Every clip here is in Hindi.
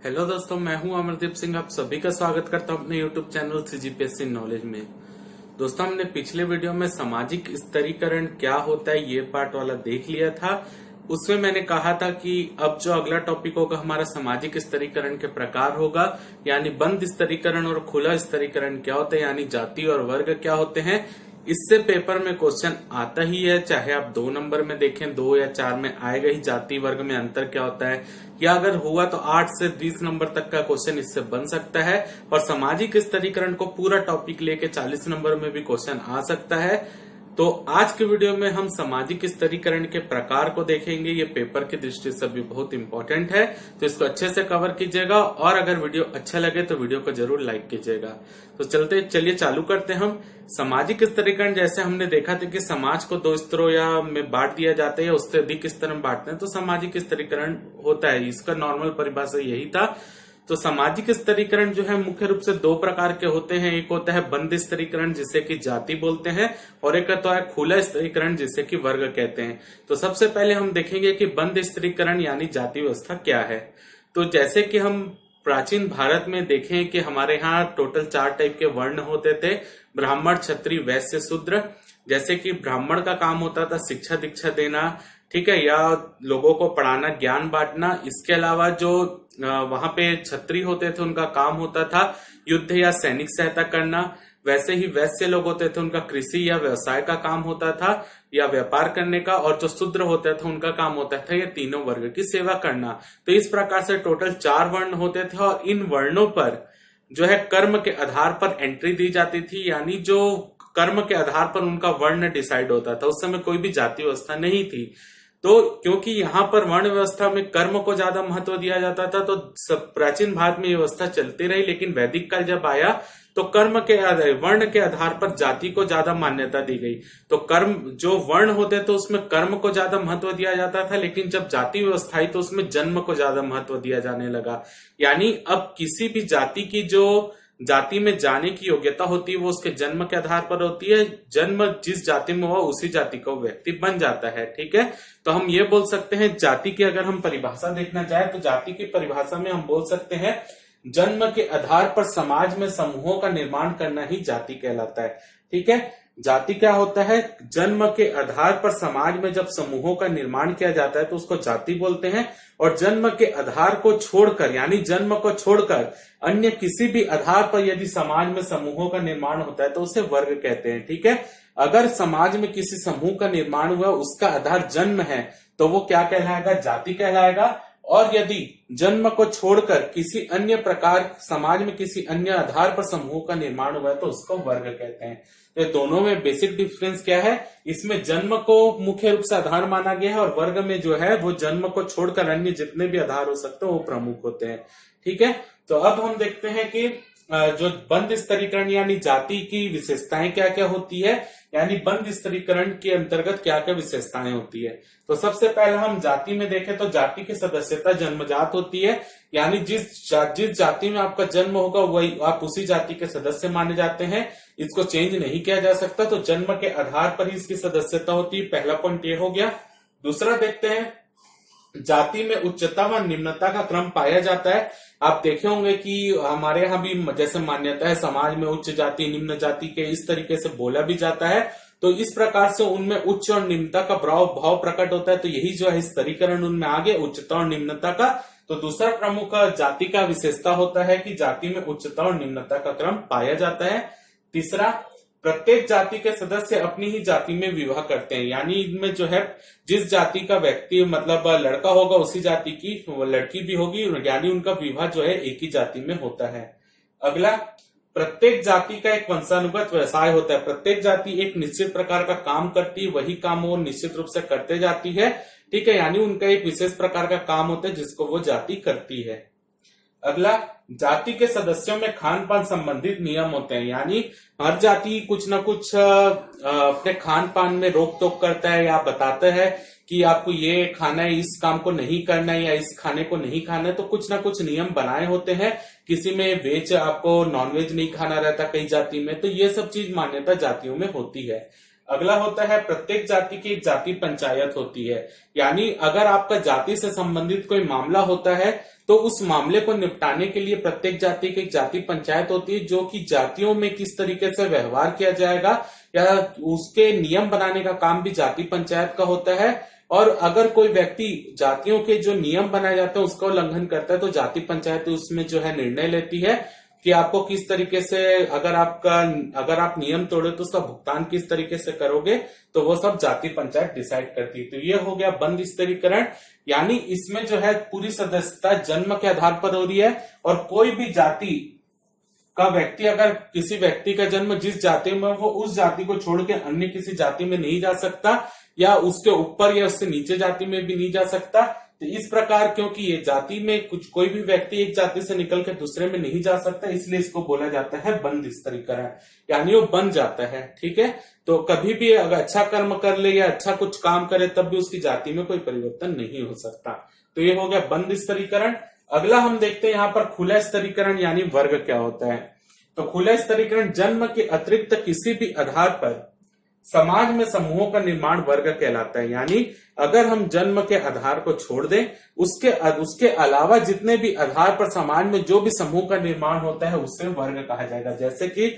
हेलो दोस्तों, मैं हूं अमरदीप सिंह। आप सभी का स्वागत करता हूं अपने यूट्यूब चैनल सीजीपीएससी नॉलेज में। दोस्तों, हमने पिछले वीडियो में सामाजिक स्तरीकरण क्या होता है ये पार्ट वाला देख लिया था। उसमें मैंने कहा था कि अब जो अगला टॉपिक होगा हमारा सामाजिक स्तरीकरण के प्रकार होगा, यानी बंद स्तरीकरण और खुला स्तरीकरण क्या होता है, यानी जाति और वर्ग क्या होते हैं। इससे पेपर में क्वेश्चन आता ही है, चाहे आप 2 नंबर में देखें, 2 या 4 में आएगा ही। जाति वर्ग में अंतर क्या होता है, या अगर हुआ तो 8 से 20 नंबर तक का क्वेश्चन इससे बन सकता है। और सामाजिक स्तरीकरण को पूरा टॉपिक लेके 40 नंबर में भी क्वेश्चन आ सकता है। तो आज के वीडियो में हम सामाजिक स्तरीकरण के प्रकार को देखेंगे। ये पेपर की दृष्टि से भी बहुत इंपॉर्टेंट है, तो इसको अच्छे से कवर कीजिएगा। और अगर वीडियो अच्छा लगे तो वीडियो को जरूर लाइक कीजिएगा। तो चलिए चालू करते हैं हम। सामाजिक स्तरीकरण जैसे हमने देखा था कि समाज को 2 स्तरों या में बांट दिया जाता है या उससे अधिक स्तर में बांटते हैं, तो सामाजिक स्तरीकरण होता है। इसका नॉर्मल परिभाषा यही था। तो सामाजिक स्तरीकरण जो है मुख्य रूप से 2 प्रकार के होते हैं। एक होता है बंद स्तरीकरण जिसे कि जाति बोलते हैं, और एक होता है खुला स्तरीकरण जिसे कि वर्ग कहते हैं। तो सबसे पहले हम देखेंगे कि बंद स्तरीकरण यानी जाति व्यवस्था क्या है। तो जैसे कि हम प्राचीन भारत में देखें कि हमारे यहाँ टोटल 4 टाइप के वर्ण होते थे, ब्राह्मण, क्षत्रिय, वैश्य, शूद्र। जैसे कि ब्राह्मण का काम होता था शिक्षा दीक्षा देना, ठीक है, या लोगों को पढ़ाना, ज्ञान बांटना। इसके अलावा जो वहां पे क्षत्रिय होते थे उनका काम होता था युद्ध या सैनिक सहायता करना। वैसे ही वैश्य लोग होते थे उनका कृषि या व्यवसाय का काम होता था या व्यापार करने का। और जो शूद्र होता था उनका काम होता था ये तीनों वर्ग की सेवा करना। तो इस प्रकार से टोटल 4 वर्ण होते थे, और इन वर्णों पर जो है कर्म के आधार पर एंट्री दी जाती थी, यानी जो कर्म के आधार पर उनका वर्ण डिसाइड होता था। उस समय कोई भी जाति व्यवस्था नहीं थी। तो क्योंकि यहाँ पर वर्ण व्यवस्था में कर्म को ज्यादा महत्व दिया जाता था, तो प्राचीन भारत में ये व्यवस्था चलती रही। लेकिन वैदिक काल जब आया तो कर्म के आधार, वर्ण के आधार पर जाति को ज्यादा मान्यता दी गई। तो कर्म जो वर्ण होते थे उसमें कर्म को ज्यादा महत्व दिया जाता था, लेकिन जब जाति व्यवस्था आई तो उसमें जन्म को ज्यादा महत्व दिया जाने लगा। यानी अब किसी भी जाति की जो जाति में जाने की योग्यता होती है वो उसके जन्म के आधार पर होती है। जन्म जिस जाति में हुआ उसी जाति का व्यक्ति बन जाता है, ठीक है। तो हम ये बोल सकते हैं जाति की अगर हम परिभाषा देखना चाहे तो जाति की परिभाषा में हम बोल सकते हैं जन्म के आधार पर समाज में समूहों का निर्माण करना ही जाति कहलाता है, ठीक है। जाति क्या होता है, जन्म के आधार पर समाज में जब समूहों का निर्माण किया जाता है तो उसको जाति बोलते हैं। और जन्म के आधार को छोड़कर, यानी जन्म को छोड़कर अन्य किसी भी आधार पर यदि समाज में समूहों का निर्माण होता है तो उसे वर्ग कहते हैं, ठीक है। अगर समाज में किसी समूह का निर्माण हुआ उसका आधार जन्म है तो वो क्या कहलाएगा, जाति कहलाएगा। और यदि जन्म को छोड़कर किसी अन्य प्रकार समाज में किसी अन्य आधार पर समूह का निर्माण हुआ है तो उसको वर्ग कहते हैं। तो दोनों में बेसिक डिफरेंस क्या है, इसमें जन्म को मुख्य रूप से आधार माना गया है, और वर्ग में जो है वो जन्म को छोड़कर अन्य जितने भी आधार हो सकते हैं वो प्रमुख होते हैं, ठीक है। तो अब हम देखते हैं कि जो बंद स्तरीकरण यानी जाति की विशेषताएं क्या क्या होती है, यानी बंद स्तरीकरण के अंतर्गत क्या क्या विशेषताएं होती है। तो सबसे पहले हम जाति में देखें तो जाति की सदस्यता जन्मजात होती है, यानी जिस जाति में आपका जन्म होगा वही आप उसी जाति के सदस्य माने जाते हैं। इसको चेंज नहीं किया जा सकता, तो जन्म के आधार पर ही इसकी सदस्यता होती है। पहला पॉइंट ये हो गया। दूसरा देखते हैं, जाति में उच्चता व निम्नता का क्रम पाया जाता है। आप देखे होंगे कि हमारे यहाँ भी जैसे मान्यता है समाज में उच्च जाति निम्न जाति के इस तरीके से बोला भी जाता है। तो इस प्रकार से उनमें उच्च और निम्नता का भाव प्रकट होता है। तो यही जो है स्तरीकरण उनमें आगे उच्चता और निम्नता का। तो दूसरा प्रमुख जाति का विशेषता होता है कि जाति में उच्चता और निम्नता का क्रम पाया जाता है। तीसरा, प्रत्येक जाति के सदस्य अपनी ही जाति में विवाह करते हैं, यानी इनमें जो है जिस जाति का व्यक्ति मतलब लड़का होगा उसी जाति की लड़की भी होगी, यानी उनका विवाह जो है एक ही जाति में होता है। अगला, प्रत्येक जाति का एक वंशानुगत व्यवसाय होता है। प्रत्येक जाति एक निश्चित प्रकार का काम करती है, वही काम वो निश्चित रूप से करते जाती है, ठीक है। यानी उनका एक विशेष प्रकार का काम होता है जिसको वो जाति करती है। अगला, जाति के सदस्यों में खान पान संबंधित नियम होते हैं, यानी हर जाति कुछ ना कुछ अपने खान पान में रोक टोक करता है या बताता है कि आपको ये खाना है, इस काम को नहीं करना है, या इस खाने को नहीं खाना है। तो कुछ ना कुछ नियम बनाए होते हैं। किसी में वेज आपको नॉनवेज नहीं खाना रहता कई जाति में। तो ये सब चीज मान्यता जातियों में होती है। अगला होता है प्रत्येक जाति की एक जाति पंचायत होती है, यानी अगर आपका जाति से संबंधित कोई मामला होता है तो उस मामले को निपटाने के लिए प्रत्येक जाति की एक जाति पंचायत होती है, जो कि जातियों में किस तरीके से व्यवहार किया जाएगा या उसके नियम बनाने का काम भी जाति पंचायत का होता है। और अगर कोई व्यक्ति जातियों के जो नियम बनाए जाते हैं उसका उल्लंघन करता है तो जाति पंचायत उसमें जो है निर्णय लेती है कि आपको किस तरीके से, अगर आप नियम तोड़े तो उसका भुगतान किस तरीके से करोगे, तो वो सब जाति पंचायत डिसाइड करती है। तो ये हो गया बंद स्तरीकरण, यानी इसमें जो है पूरी सदस्यता जन्म के आधार पर हो रही है और कोई भी जाति का व्यक्ति, अगर किसी व्यक्ति का जन्म जिस जाति में, वो उस जाति को छोड़ के अन्य किसी जाति में नहीं जा सकता या उसके ऊपर या उससे नीचे जाति में भी नहीं जा सकता। तो इस प्रकार क्योंकि ये जाति में कोई भी व्यक्ति एक जाति से निकल के दूसरे में नहीं जा सकता, इसलिए इसको बोला जाता है बंद स्तरीकरण, यानी वो बन जाता है। ठीक है, तो कभी भी अगर अच्छा कर्म कर ले या अच्छा कुछ काम करे तब भी उसकी जाति में कोई परिवर्तन नहीं हो सकता। तो ये हो गया बंद स्तरीकरण। अगला हम देखते हैं यहाँ पर खुला स्तरीकरण, यानी वर्ग क्या होता है। तो खुला स्तरीकरण जन्म के अतिरिक्त किसी भी आधार पर समाज में समूहों का निर्माण वर्ग कहलाता है। यानी अगर हम जन्म के आधार को छोड़ दें, उसके अलावा जितने भी आधार पर समाज में जो भी समूह का निर्माण होता है उसे वर्ग कहा जाएगा। जैसे कि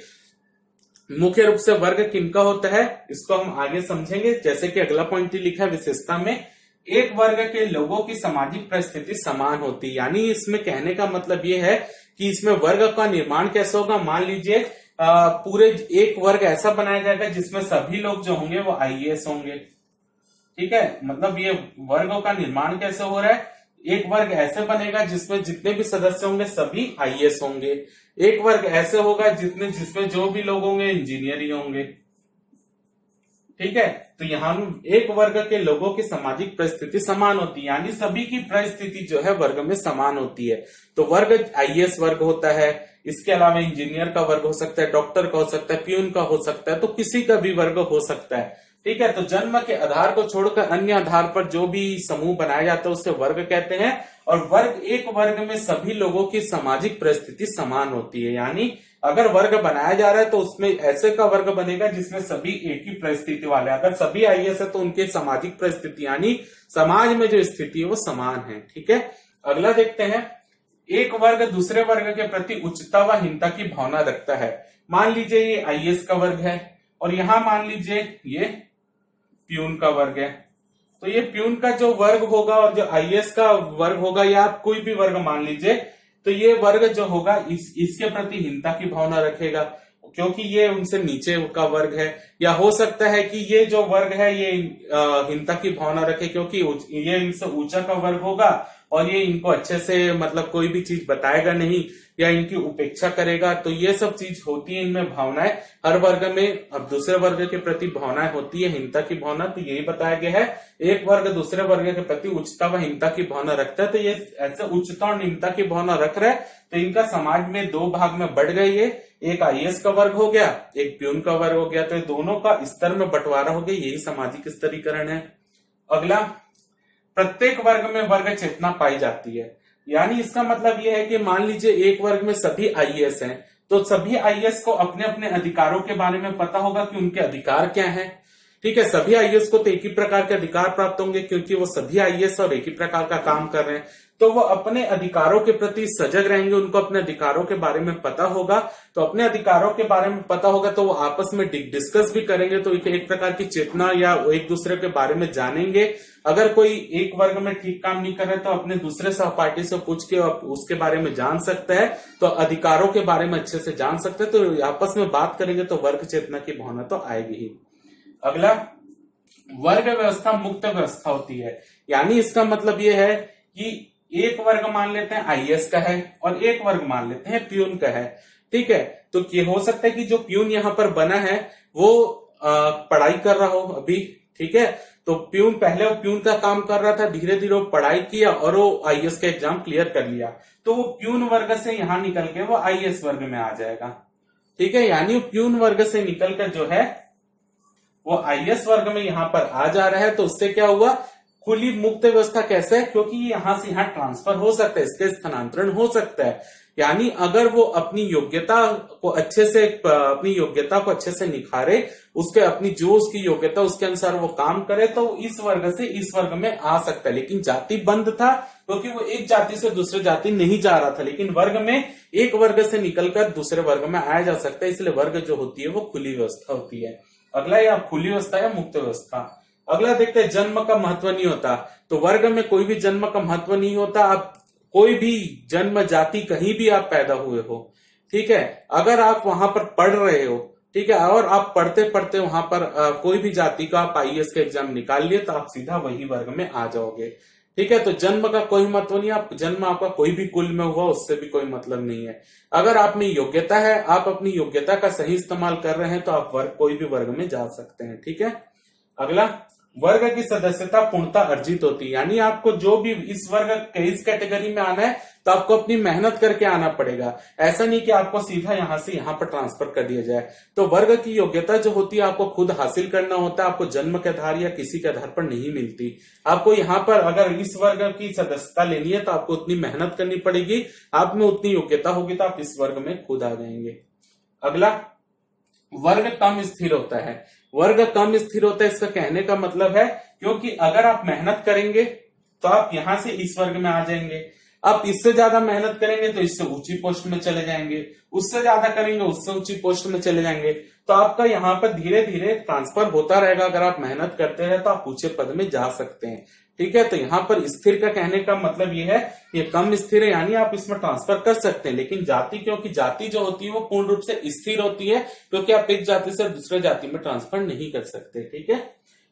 मुख्य रूप से वर्ग किनका होता है इसको हम आगे समझेंगे। जैसे कि अगला पॉइंट लिखा है विशेषता में, एक वर्ग के लोगों की सामाजिक परिस्थिति समान होती है। यानी इसमें कहने का मतलब ये है कि इसमें वर्ग का निर्माण कैसे होगा। मान लीजिए पूरे एक वर्ग ऐसा बनाया जाएगा जिसमें सभी लोग जो होंगे वो आईएएस होंगे। ठीक है, मतलब ये वर्गों का निर्माण कैसे हो रहा है, एक वर्ग ऐसे बनेगा जिसमें जितने भी सदस्य होंगे सभी आईएएस होंगे। एक वर्ग ऐसे होगा जिसमें जो भी लोग होंगे इंजीनियर ही होंगे। ठीक है, तो यहाँ एक वर्ग के लोगों की सामाजिक परिस्थिति समान होती है, यानी सभी की परिस्थिति जो है वर्ग में समान होती है। तो वर्ग आईएएस वर्ग होता है, इसके अलावा इंजीनियर का वर्ग हो सकता है, डॉक्टर का हो सकता है, प्यून का हो सकता है, तो किसी का भी वर्ग हो सकता है। ठीक है, तो जन्म के आधार को छोड़कर अन्य आधार पर जो भी समूह बनाया जाता है उसे वर्ग कहते हैं। और वर्ग, एक वर्ग में सभी लोगों की सामाजिक परिस्थिति समान होती है। यानी अगर वर्ग बनाया जा रहा है तो उसमें ऐसे का वर्ग बनेगा जिसमें सभी एक ही परिस्थिति वाले, अगर सभी आईएएस है तो उनकी सामाजिक परिस्थिति यानी समाज में जो स्थिति है वो समान है। ठीक है, अगला देखते हैं, एक वर्ग दूसरे वर्ग के प्रति उच्चता व हीनता की भावना रखता है। मान लीजिए ये आईएएस का वर्ग है और यहां मान लीजिए ये प्यून का वर्ग है, तो ये प्यून का जो वर्ग होगा और जो आईएएस का वर्ग होगा या आप कोई भी वर्ग मान लीजिए, तो ये वर्ग जो होगा इसके प्रति हीनता की भावना रखेगा क्योंकि ये उनसे नीचे का वर्ग है। या हो सकता है कि ये जो वर्ग है ये हीनता की भावना रखे क्योंकि ये इनसे ऊंचा का वर्ग होगा और ये इनको अच्छे से मतलब कोई भी चीज बताएगा नहीं या इनकी उपेक्षा करेगा। तो ये सब चीज होती है इनमें भावनाएं, हर वर्ग में अब दूसरे वर्ग के प्रति भावनाएं होती है, हीनता की भावना। तो यही बताया गया है, एक वर्ग दूसरे वर्ग के प्रति उच्चता व हीनता की भावना रखता है। तो ये ऐसे उच्चता और हीनता की भावना रख रहा है तो इनका समाज में दो भाग में बढ़ गई है, एक आईएएस का वर्ग हो गया, एक प्यून का वर्ग हो गया। तो दोनों का स्तर में बंटवारा हो गया, यही सामाजिक स्तरीकरण है। अगला, प्रत्येक वर्ग में वर्ग चेतना पाई जाती है। यानी इसका मतलब यह है कि मान लीजिए एक वर्ग में सभी आईएएस हैं तो सभी आईएएस को अपने अपने अधिकारों के बारे में पता होगा कि उनके अधिकार क्या हैं। ठीक है, सभी आईएएस को तो एक ही प्रकार के अधिकार प्राप्त होंगे क्योंकि वो सभी आईएएस और एक ही प्रकार का काम कर रहे हैं, तो वो अपने अधिकारों के प्रति सजग रहेंगे, उनको अपने अधिकारों के बारे में पता होगा। तो अपने अधिकारों के बारे में पता होगा तो वो आपस में डिस्कस भी करेंगे, तो एक प्रकार की चेतना या एक दूसरे के बारे में जानेंगे। अगर कोई एक वर्ग में ठीक काम नहीं कर रहे तो अपने दूसरे सहपाठी से पूछ के उसके बारे में जान सकता है, तो अधिकारों के बारे में अच्छे से जान सकते हैं। तो आपस में बात करेंगे तो वर्ग चेतना की भावना तो आएगी ही। अगला, वर्ग व्यवस्था मुक्त व्यवस्था होती है। यानी इसका मतलब यह है कि एक वर्ग मान लेते हैं आईएएस का है और एक वर्ग मान लेते हैं प्यून का है। ठीक है, तो ये हो सकता है कि जो प्यून यहाँ पर बना है वो पढ़ाई कर रहा हो अभी। ठीक है, तो प्यून का काम कर रहा था, धीरे धीरे वो पढ़ाई किया और वो आईएएस का एग्जाम क्लियर कर लिया, तो वो प्यून वर्ग से यहां निकल के वो आईएएस वर्ग में आ जाएगा। ठीक है, यानी प्यून वर्ग से निकलकर जो है वो आईएएस वर्ग में यहां पर आ जा रहा है। तो उससे क्या हुआ, खुली मुक्त व्यवस्था कैसे है? क्योंकि यहाँ से यहाँ ट्रांसफर हो सकता है, इसके स्थानांतरण हो सकता है। यानी अगर वो अपनी योग्यता को अच्छे से निखारे, उसके अपनी जो उसकी योग्यता उसके अनुसार वो काम करे, तो इस वर्ग से इस वर्ग में आ सकता है। लेकिन जाति बंद था क्योंकि वो एक जाति से दूसरे जाति नहीं जा रहा था, लेकिन वर्ग में एक वर्ग से निकलकर दूसरे वर्ग में आया जा सकता है। इसलिए वर्ग जो होती है वो खुली व्यवस्था होती है। अगला या खुली व्यवस्था या मुक्त व्यवस्था। अगला देखते हैं, जन्म का महत्व नहीं होता। तो वर्ग में कोई भी जन्म का महत्व नहीं होता। आप कोई भी जन्म जाति कहीं भी आप पैदा हुए हो, ठीक है, अगर आप वहां पर पढ़ रहे हो, ठीक है, और आप पढ़ते पढ़ते वहां पर कोई भी जाति का आप IAS का एग्जाम निकाल लिए, तो आप सीधा वही वर्ग में आ जाओगे। ठीक है, तो जन्म का कोई महत्व नहीं। आप जन्म आपका कोई भी कुल में हुआ, उससे भी कोई मतलब नहीं है। अगर आप में योग्यता है, आप अपनी योग्यता का सही इस्तेमाल कर रहे हैं, तो आप कोई भी वर्ग में जा सकते हैं। ठीक है, अगला, वर्ग की सदस्यता पूर्णता अर्जित होती है। यानी आपको जो भी इस वर्ग के इस कैटेगरी में आना है, तो आपको अपनी मेहनत करके आना पड़ेगा। ऐसा नहीं कि आपको सीधा यहां से यहां पर ट्रांसफर कर दिया जाए। तो वर्ग की योग्यता जो होती है आपको खुद हासिल करना होता है। आपको जन्म के आधार या किसी के आधार पर नहीं मिलती। आपको यहाँ पर अगर इस वर्ग की सदस्यता लेनी है, तो आपको उतनी मेहनत करनी पड़ेगी। आप में उतनी योग्यता होगी तो आप इस वर्ग में खुद आ जाएंगे। अगला, वर्ग कम स्थिर होता है। वर्ग कम स्थिर होता है, इसका कहने का मतलब है क्योंकि अगर आप मेहनत करेंगे तो आप यहां से इस वर्ग में आ जाएंगे। आप इससे ज्यादा मेहनत करेंगे तो इससे ऊंची पोस्ट में चले जाएंगे, उससे ज्यादा करेंगे उससे ऊंची पोस्ट में चले जाएंगे। तो आपका यहाँ पर धीरे धीरे ट्रांसफर होता रहेगा। अगर आप मेहनत करते रहे तो आप ऊंचे पद में जा सकते हैं। ठीक है, तो यहाँ पर स्थिर का कहने का मतलब ये है, ये कम स्थिर है, यानी आप इसमें ट्रांसफर कर सकते हैं। लेकिन जाति, क्योंकि जाति जो होती है वो पूर्ण रूप से स्थिर होती है, क्योंकि आप एक जाति से दूसरे जाति में ट्रांसफर नहीं कर सकते। ठीक है,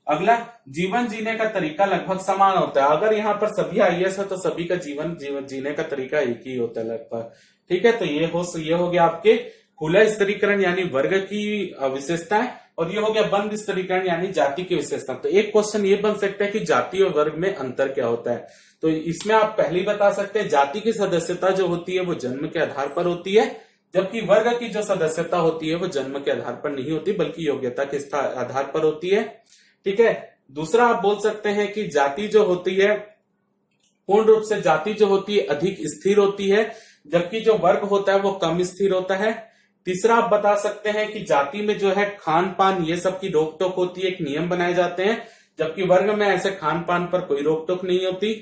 अगला, जीवन जीने का तरीका लगभग समान होता है। अगर यहाँ पर सभी IAS है तो सभी का जीवन जीने का तरीका एक ही होता है लगभग। ठीक है, तो ये हो गया आपके खुला स्तरीकरण यानी वर्ग की विशेषताएं, और ये हो गया बंद स्तरीकरण यानी जाति की विशेषता। तो एक क्वेश्चन ये बन सकता है कि जाति और वर्ग में अंतर क्या होता है। तो इसमें आप पहले ही बता सकते हैं, जाति की सदस्यता जो होती है वो जन्म के आधार पर होती है, जबकि वर्ग की जो सदस्यता होती है वो जन्म के आधार पर नहीं होती, बल्कि योग्यता के आधार पर होती है। ठीक है, दूसरा आप बोल सकते हैं कि जाति जो होती है, पूर्ण रूप से जाति जो होती है अधिक स्थिर होती है, जबकि जो वर्ग होता है वो कम स्थिर होता है। तीसरा आप बता सकते हैं कि जाति में जो है खान पान ये सब की रोक टोक होती है, एक नियम बनाए जाते हैं, जबकि वर्ग में ऐसे खान पान पर कोई रोक टोक नहीं होती।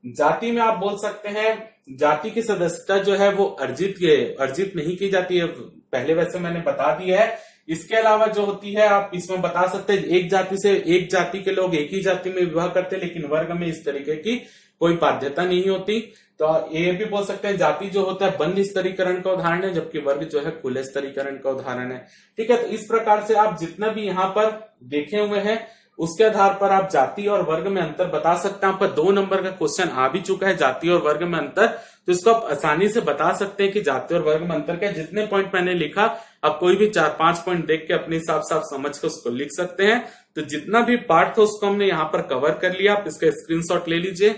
जाति में आप बोल सकते हैं जाति की सदस्यता जो है वो अर्जित नहीं की जाती है, पहले वैसे मैंने बता दिया है। इसके अलावा जो होती है आप इसमें बता सकते हैं एक जाति के लोग एक ही जाति में विवाह करते हैं, लेकिन वर्ग में इस तरीके की कोई बाध्यता नहीं होती। तो ये भी बोल सकते हैं जाति जो होता है बंद स्तरीकरण का उदाहरण है, जबकि वर्ग जो है खुले स्तरीकरण का उदाहरण है। ठीक है, तो इस प्रकार से आप जितना भी यहाँ पर देखे हुए हैं उसके आधार पर आप जाति और वर्ग में अंतर बता सकते हैं। आपका 2 नंबर का क्वेश्चन आ भी चुका है, जाति और वर्ग में अंतर, तो इसको आप आसानी से बता सकते हैं कि जाति और वर्ग में अंतर क्या है। जितने पॉइंट मैंने लिखा आप कोई भी 4-5 पॉइंट देख के अपने हिसाब से आप समझ के उसको लिख सकते हैं। तो जितना भी पार्ट था उसको हमने यहाँ पर कवर कर लिया, आप इसका स्क्रीनशॉट ले लीजिए।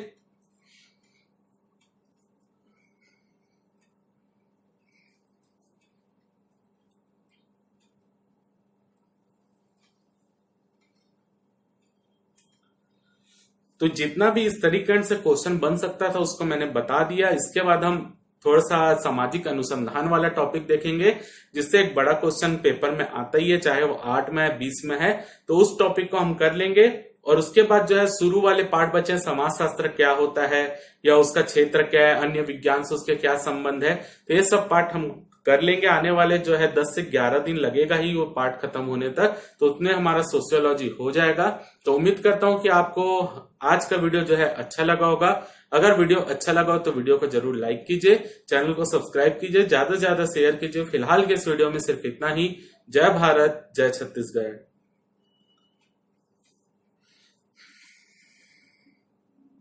तो जितना भी इस तरीके से क्वेश्चन बन सकता था उसको मैंने बता दिया। इसके बाद हम थोड़ा सा सामाजिक अनुसंधान वाला टॉपिक देखेंगे, जिससे एक बड़ा क्वेश्चन पेपर में आता ही है, चाहे वो 8 में है 20 में है, तो उस टॉपिक को हम कर लेंगे। और उसके बाद जो है शुरू वाले पार्ट बचे हैं, समाज शास्त्र क्या होता है या उसका क्षेत्र क्या है, अन्य विज्ञान से उसके क्या संबंध है, तो ये सब पार्ट हम कर लेंगे। आने वाले जो है 10 से 11 दिन लगेगा ही वो पार्ट खत्म होने तक, तो उतने हमारा सोशियोलॉजी हो जाएगा। तो उम्मीद करता हूं कि आपको आज का वीडियो जो है अच्छा लगा होगा। अगर वीडियो अच्छा लगा हो तो वीडियो को जरूर लाइक कीजिए, चैनल को सब्सक्राइब कीजिए, ज्यादा से ज्यादा शेयर कीजिए। फिलहाल के इस वीडियो में सिर्फ इतना ही। जय भारत, जय छत्तीसगढ़।